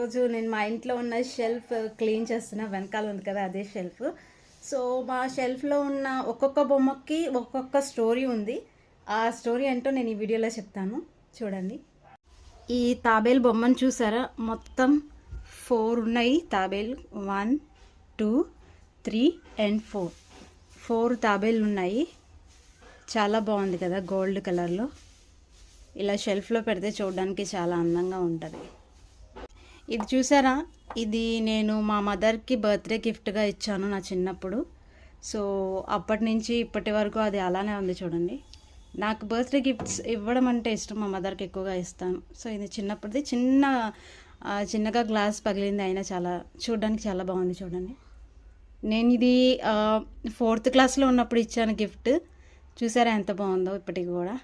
ఈరోజు నేను మా ఇంట్లో ఉన్న షెల్ఫ్ క్లీన్ చేస్తున్నా. వెనకాల ఉంది కదా అదే షెల్ఫ్. సో మా షెల్ఫ్లో ఉన్న ఒక్కొక్క బొమ్మకి ఒక్కొక్క స్టోరీ ఉంది. ఆ స్టోరీ ఏంటో నేను ఈ వీడియోలో చెప్తాను, చూడండి. ఈ తాబేలు బొమ్మను చూసారా? మొత్తం 4 ఉన్నాయి తాబేలు. 1, 2, 3 and 4. 4 తాబేలు ఉన్నాయి. చాలా బాగుంది కదా గోల్డ్ కలర్లో. ఇలా షెల్ఫ్లో పెడితే చూడడానికి చాలా అందంగా ఉంటుంది. ఇది చూసారా? ఇది నేను మా మదర్కి బర్త్డే గిఫ్ట్గా ఇచ్చాను నా చిన్నప్పుడు. సో అప్పటి నుంచి ఇప్పటి వరకు అది అలానే ఉంది చూడండి. నాకు బర్త్డే గిఫ్ట్స్ ఇవ్వడం అంటే ఇష్టం, మా మదర్కి ఎక్కువగా ఇస్తాను. సో ఇది చిన్నప్పటిది, చిన్నగా గ్లాస్ పగిలింది, అయినా చాలా చూడడానికి చాలా బాగుంది చూడండి. నేను ఇది 4th క్లాస్లో ఉన్నప్పుడు ఇచ్చాను గిఫ్ట్. చూసారా ఎంత బాగుందో ఇప్పటికి కూడా.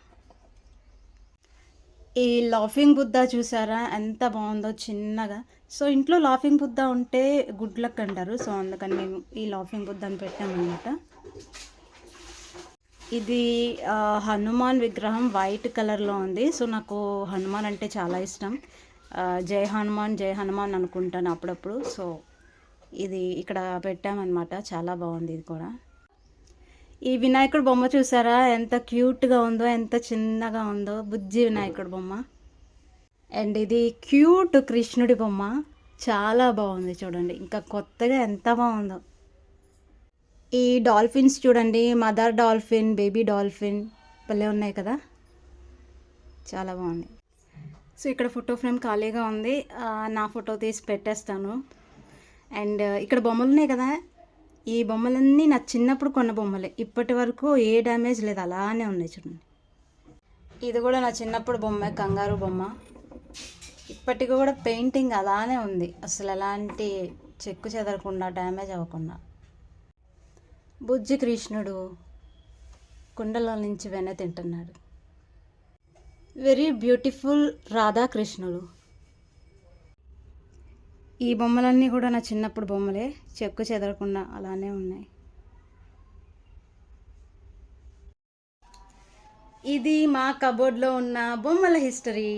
ఈ లాఫింగ్ బుద్ధ చూసారా ఎంత బాగుందో చిన్నగా. సో ఇంట్లో లాఫింగ్ బుద్ధ ఉంటే గుడ్ లక్ అంటారు. సో అందుకని మేము ఈ లాఫింగ్ బుద్ధని పెట్టామన్నమాట. ఇది హనుమాన్ విగ్రహం వైట్ కలర్లో ఉంది. సో నాకు హనుమాన్ అంటే చాలా ఇష్టం. జై హనుమాన్ జై హనుమాన్ అనుకుంటాను అప్పుడప్పుడు. సో ఇది ఇక్కడ పెట్టామన్నమాట. చాలా బాగుంది ఇది కూడా. ఈ వినాయకుడు బొమ్మ చూసారా ఎంత క్యూట్గా ఉందో, ఎంత చిన్నగా ఉందో. బుజ్జి వినాయకుడు బొమ్మ. అండ్ ఇది క్యూట్ కృష్ణుడి బొమ్మ, చాలా బాగుంది చూడండి. ఇంకా కొత్తగా ఎంత బాగుందో. ఈ డాల్ఫిన్స్ చూడండి, మదర్ డాల్ఫిన్, బేబీ డాల్ఫిన్ భలే ఉన్నాయి కదా, చాలా బాగుంది. సో ఇక్కడ ఫోటో ఫ్రేమ్ ఖాళీగా ఉంది, నా ఫోటో తీసి పెట్టేస్తాను. అండ్ ఇక్కడ బొమ్మలు ఉన్నాయి కదా, ఈ బొమ్మలన్నీ నా చిన్నప్పుడు కొన్న బొమ్మలే. ఇప్పటి వరకు ఏ డ్యామేజ్ లేదు, అలానే ఉన్నాయి చూడండి. ఇది కూడా నా చిన్నప్పుడు బొమ్మ, కంగారు బొమ్మ. ఇప్పటికి కూడా పెయింటింగ్ అలానే ఉంది, అసలు ఎలాంటి చెక్కు చెదరకుండా, డ్యామేజ్ అవ్వకుండా. బుజ్జి కృష్ణుడు కుండలో నుంచి వెన్న తింటున్నాడు. వెరీ బ్యూటిఫుల్ రాధాకృష్ణుడు. ఈ బొమ్మలన్నీ కూడా నా చిన్నప్పుడు బొమ్మలే, చెక్కు చెదరకుండా అలానే ఉన్నాయి. ఇది మా కబోర్డ్లో ఉన్న బొమ్మల హిస్టరీ.